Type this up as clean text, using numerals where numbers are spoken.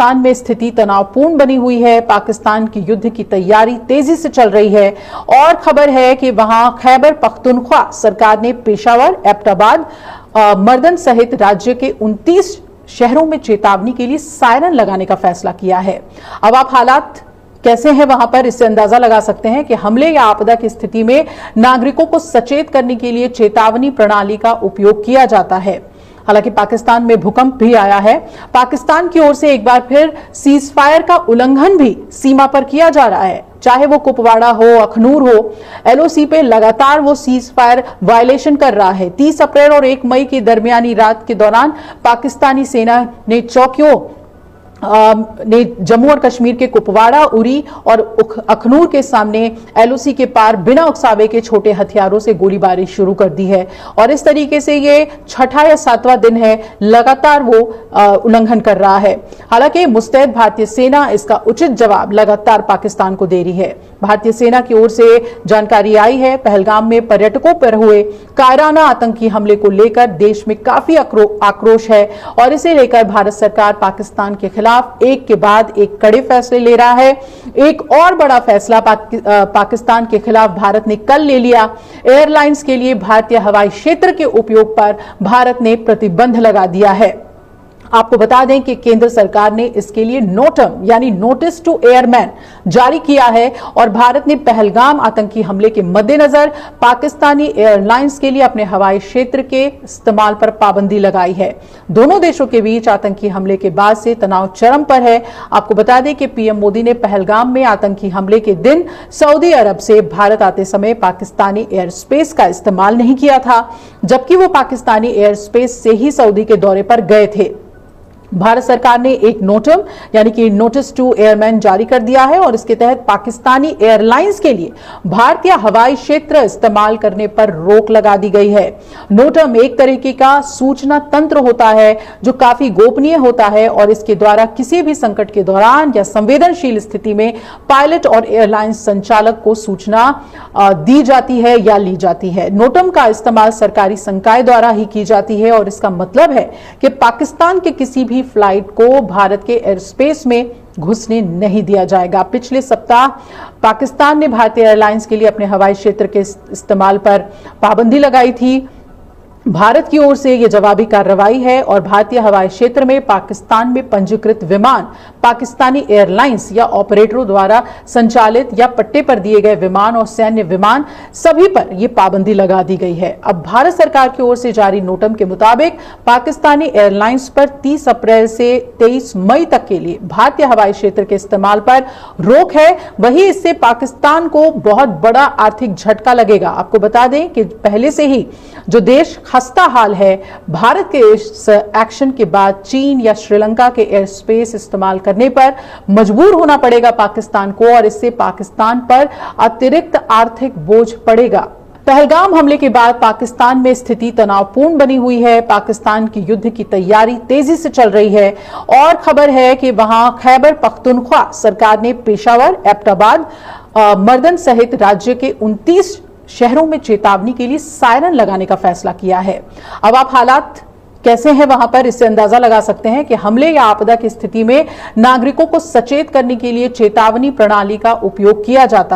पाकिस्तान में स्थिति तनावपूर्ण बनी हुई है। पाकिस्तान की युद्ध की तैयारी तेजी से चल रही है और खबर है कि वहां खैबर पख्तूनख्वा सरकार ने पेशावर, एबटाबाद, मर्दन सहित राज्य के 29 शहरों में चेतावनी के लिए सायरन लगाने का फैसला किया है। अब आप हालात कैसे हैं वहां पर, इससे अंदाजा लगा सकते हैं कि हमले या आपदा की स्थिति में नागरिकों को सचेत करने के लिए चेतावनी प्रणाली का उपयोग किया जाता है। हालांकि पाकिस्तान में भूकंप भी आया है। पाकिस्तान की ओर से एक बार फिर सीज फायर का उल्लंघन भी सीमा पर किया जा रहा है, चाहे वो कुपवाड़ा हो, अखनूर हो। एलओसी पे लगातार वो सीज फायर वायलेशन कर रहा है। 30 अप्रैल और 1 मई की दरमियानी रात के दौरान पाकिस्तानी सेना ने चौकियों ने जम्मू और कश्मीर के कुपवाड़ा, उरी और अखनूर के सामने एलओसी के पार बिना उकसावे के छोटे हथियारों से गोलीबारी शुरू कर दी है और इस तरीके से ये 6ठा या 7वां दिन है लगातार वो उल्लंघन कर रहा है। हालांकि मुस्तैद भारतीय सेना इसका उचित जवाब लगातार पाकिस्तान को दे रही है। भारतीय सेना की ओर से जानकारी आई है, पहलगाम में पर्यटकों पर हुए कायराना आतंकी हमले को लेकर देश में काफी आक्रोश है और इसे लेकर भारत सरकार पाकिस्तान के खिलाफ एक के बाद एक कड़े फैसले ले रहा है। एक और बड़ा फैसला पाकिस्तान के खिलाफ भारत ने कल ले लिया। एयरलाइंस के लिए भारतीय हवाई क्षेत्र के उपयोग पर भारत ने प्रतिबंध लगा दिया है। आपको बता दें कि केंद्र सरकार ने इसके लिए नोटम यानी नोटिस टू एयरमैन जारी किया है और भारत ने पहलगाम आतंकी हमले के मद्देनजर पाकिस्तानी एयरलाइंस के लिए अपने हवाई क्षेत्र के इस्तेमाल पर पाबंदी लगाई है। दोनों देशों के बीच आतंकी हमले के बाद से तनाव चरम पर है। आपको बता दें कि पीएम मोदी ने पहलगाम में आतंकी हमले के दिन सऊदी अरब से भारत आते समय पाकिस्तानी एयर स्पेस का इस्तेमाल नहीं किया था, जबकि वो पाकिस्तानी एयर स्पेस से ही सऊदी के दौरे पर गए थे। भारत सरकार ने एक नोटम यानी कि नोटिस टू एयरमैन जारी कर दिया है और इसके तहत पाकिस्तानी एयरलाइंस के लिए भारतीय हवाई क्षेत्र इस्तेमाल करने पर रोक लगा दी गई है। नोटम एक तरीके का सूचना तंत्र होता है जो काफी गोपनीय होता है और इसके द्वारा किसी भी संकट के दौरान या संवेदनशील स्थिति में पायलट और एयरलाइंस संचालक को सूचना दी जाती है या ली जाती है। नोटम का इस्तेमाल सरकारी संकाय द्वारा ही की जाती है और इसका मतलब है कि पाकिस्तान के किसी भी फ्लाइट को भारत के एयर स्पेस में घुसने नहीं दिया जाएगा। पिछले सप्ताह पाकिस्तान ने भारतीय एयरलाइंस के लिए अपने हवाई क्षेत्र के इस्तेमाल पर पाबंदी लगाई थी। भारत की ओर से यह जवाबी कार्रवाई है और भारतीय हवाई क्षेत्र में पाकिस्तान में पंजीकृत विमान, पाकिस्तानी एयरलाइंस या ऑपरेटरों द्वारा संचालित या पट्टे पर दिए गए विमान और सैन्य विमान सभी पर यह पाबंदी लगा दी गई है। अब भारत सरकार की ओर से जारी नोटम के मुताबिक पाकिस्तानी एयरलाइंस पर 30 अप्रैल से 23 मई तक के लिए भारतीय हवाई क्षेत्र के इस्तेमाल पर रोक है। वहीं इससे पाकिस्तान को बहुत बड़ा आर्थिक झटका लगेगा। आपको बता दें कि पहले से ही जो देश खस्ता हाल है, भारत के इस एक्शन के बाद चीन या श्रीलंका के एयर स्पेस इस्तेमाल करने पर मजबूर होना पड़ेगा पाकिस्तान को और इससे पाकिस्तान पर अतिरिक्त आर्थिक बोझ पड़ेगा। पहलगाम हमले के बाद पाकिस्तान में स्थिति तनावपूर्ण बनी हुई है। पाकिस्तान की युद्ध की तैयारी तेजी से चल रही है और खबर है कि वहां खैबर पख्तूनख्वा सरकार ने पेशावर, एबटाबाद, मर्दन सहित राज्य के 29 शहरों में चेतावनी के लिए सायरन लगाने का फैसला किया है। अब आप हालात कैसे हैं वहां पर, इससे अंदाजा लगा सकते हैं कि हमले या आपदा की स्थिति में नागरिकों को सचेत करने के लिए चेतावनी प्रणाली का उपयोग किया जाता है।